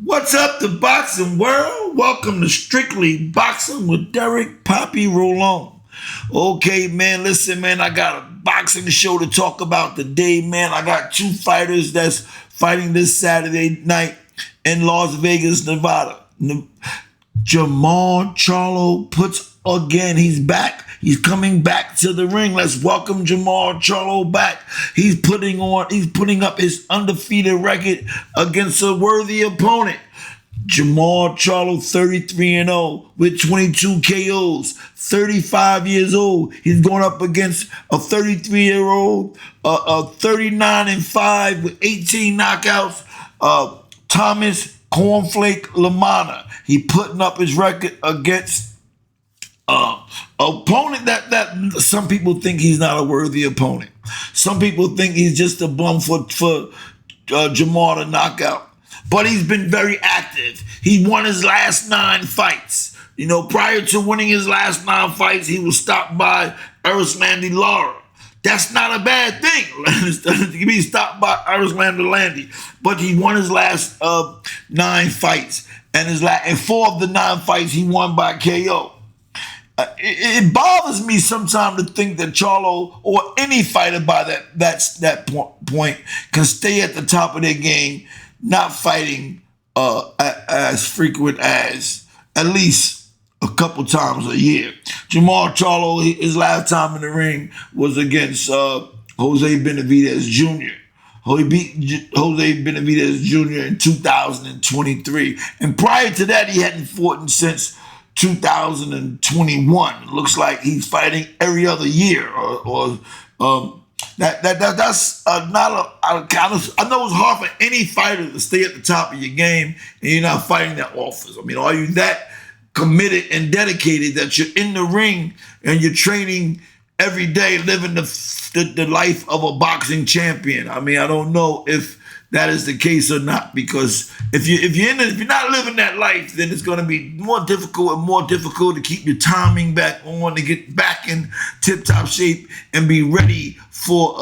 What's up, the boxing world? Welcome to Strictly Boxing with Derek Poppy Rolon. Okay, man, listen, man, I got a boxing show to talk about today, man. I got two fighters that's fighting this Saturday night in Las Vegas, Nevada. Jermall Charlo puts again. He's back. He's coming back to the ring. Let's welcome Jermall Charlo back. He's putting up his undefeated record against a worthy opponent. Jermall Charlo, 33-0 with 22 KOs, 35 years old. He's going up against a 33-year-old, 39-5 with 18 knockouts, Thomas Cornflake Lamana. He putting up his record against opponent that some people think he's not a worthy opponent. Some people think he's just a bum for Jermall to knock out. But he's been very active. He won his last 9 fights. You know, prior to winning his last 9 fights, he was stopped by Erislandy Lara. That's not a bad thing. To be stopped by Erislandy. But he won his last 9 fights. And 4 of the 9 fights he won by KO. It bothers me sometimes to think that Charlo or any fighter by that point can stay at the top of their game, not fighting as frequent as at least a couple times a year. Jermall Charlo, his last time in the ring was against Jose Benavidez Jr. He beat Jose Benavidez Jr. in 2023. And prior to that, he hadn't fought since 2021. It looks like he's fighting every other year, that's not a. I know it's hard for any fighter to stay at the top of your game and you're not fighting that offers. I mean, are you that committed and dedicated that you're in the ring and you're training every day, living the life of a boxing champion? I mean, I don't know if that is the case or not, because if you're not living that life, then it's going to be more difficult to keep your timing back on, to get back in tip-top shape and be ready for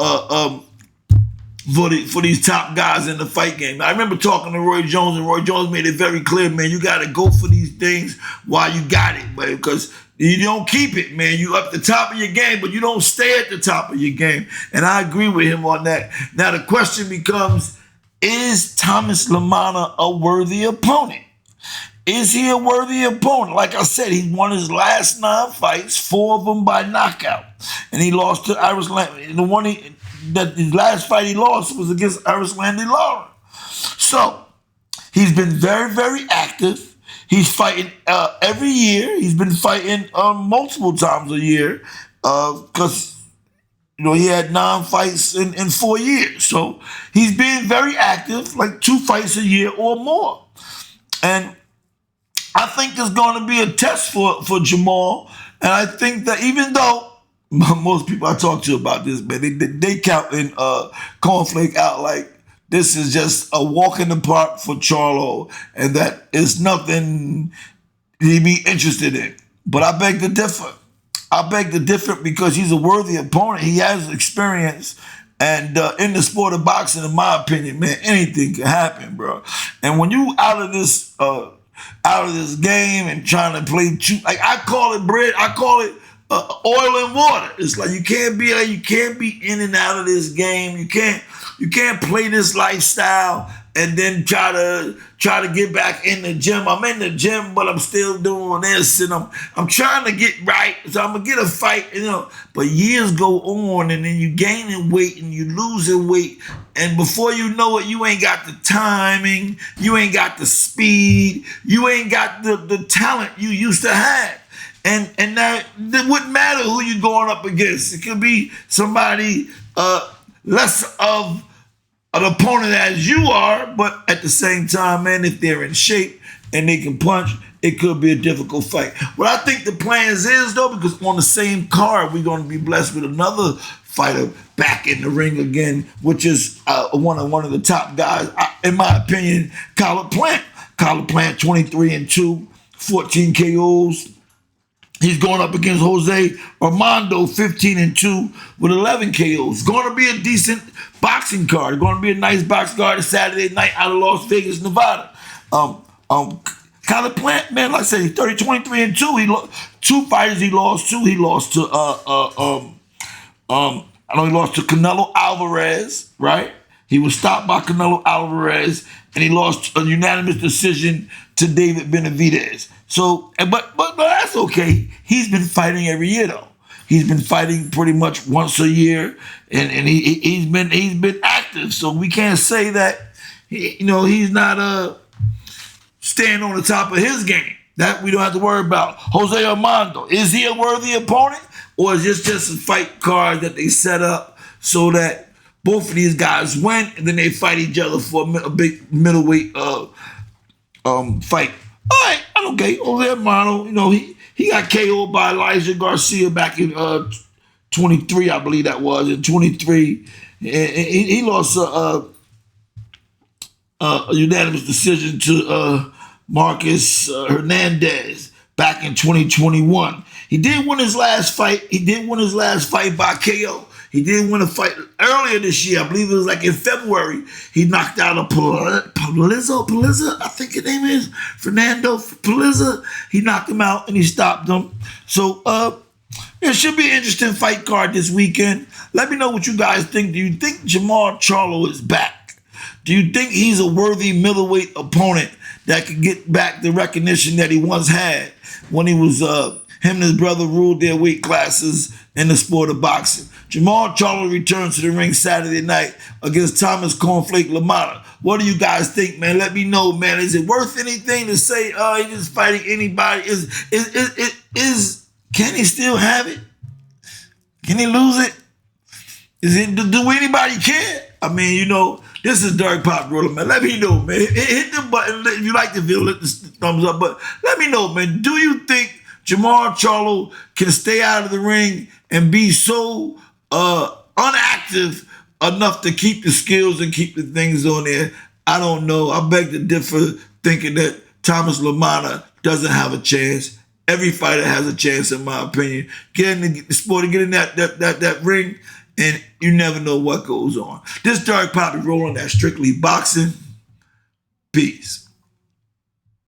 these top guys in the fight game. I remember talking to Roy Jones, and Roy Jones made it very clear, man, you got to go for these things while you got it, man, because you don't keep it, man. You up the top of your game, but you don't stay at the top of your game. And I agree with him on that. Now the question becomes, is Thomas Lamana a worthy opponent? Is he a worthy opponent? Like I said, he won his last 9 fights, 4 of them by knockout. And he lost to Erislandy. His last fight he lost was against Erislandy Lara. So he's been very, very active. He's fighting every year. He's been fighting multiple times a year because he had 9 fights in 4 years. So he's being very active, like 2 fights a year or more. And I think it's going to be a test for Jermall. And I think that even though most people I talk to about this, man, they counting Cornflake out like this is just a walk in the park for Charlo, and that is nothing he'd be interested in. But I beg to differ. Because he's a worthy opponent. He has experience. And in the sport of boxing, in my opinion, man, anything can happen, bro. And when you out of this game and trying to play like I call it bread, I call it oil and water. It's like you can't be in and out of this game. You can't play this lifestyle and then try to get back in the gym. I'm in the gym, but I'm still doing this, and I'm trying to get right. So I'm gonna get a fight, But years go on, and then you gaining weight and you losing weight, and before you know it, you ain't got the timing, you ain't got the speed, you ain't got the talent you used to have. And now it wouldn't matter who you're going up against. It could be somebody less of an opponent as you are, but at the same time, man, if they're in shape and they can punch, it could be a difficult fight. What I think the plans is, though, because on the same card, we're going to be blessed with another fighter back in the ring again, which is one of the top guys, in my opinion, Collar Plant. Collar Plant, 23-2, 14 KOs. He's going up against Jose Armando, 15-2 with 11 KOs. Going to be a decent boxing card. Going to be a nice boxing card Saturday night out of Las Vegas, Nevada. Um, um, Kyler Plant, man, like I said, he's 23-2. He lost 2 fighters. He lost 2. He lost to I know he lost to Canelo Alvarez, right? He was stopped by Canelo Alvarez, and he lost a unanimous decision to David Benavidez. So, but that's okay. He's been fighting every year though. He's been fighting pretty much once a year, and he's been active. So we can't say that he's not staying on the top of his game. That we don't have to worry about. Jose Armando, is he a worthy opponent, or is this just a fight card that they set up so that both of these guys win and then they fight each other for a big middleweight fight? All right, okay. Jose Armando, he got KO'd by Elijah Garcia back in 23, I believe that was, in 23. He lost a unanimous decision to Marcus Hernandez back in 2021. He did win his last fight. By KO. He did win a fight earlier this year. I believe it was like in February. He knocked out a Palizza, I think his name is Fernando Palizza. He knocked him out and he stopped him. So it should be an interesting fight card this weekend. Let me know what you guys think. Do you think Jermall Charlo is back? Do you think he's a worthy middleweight opponent that could get back the recognition that he once had when he was him and his brother ruled their weight classes in the sport of boxing? Jermall Charlo returns to the ring Saturday night against Thomas Cornflake LaMotta. What do you guys think, man? Let me know, man. Is it worth anything to say, he's just fighting anybody? Can he still have it? Can he lose it? Do anybody care? I mean, this is Derek Pop Roller, man. Let me know, man. Hit the button if you like the video, hit the thumbs up. But let me know, man. Do you think Jermall Charlo can stay out of the ring and be so unactive enough to keep the skills and keep the things on there? I don't know. I beg to differ, thinking that Thomas LaMotta doesn't have a chance. Every fighter has a chance, in my opinion. Get in the sport and get in that ring, and you never know what goes on. This Derek Poppy rolling that Strictly Boxing. Peace.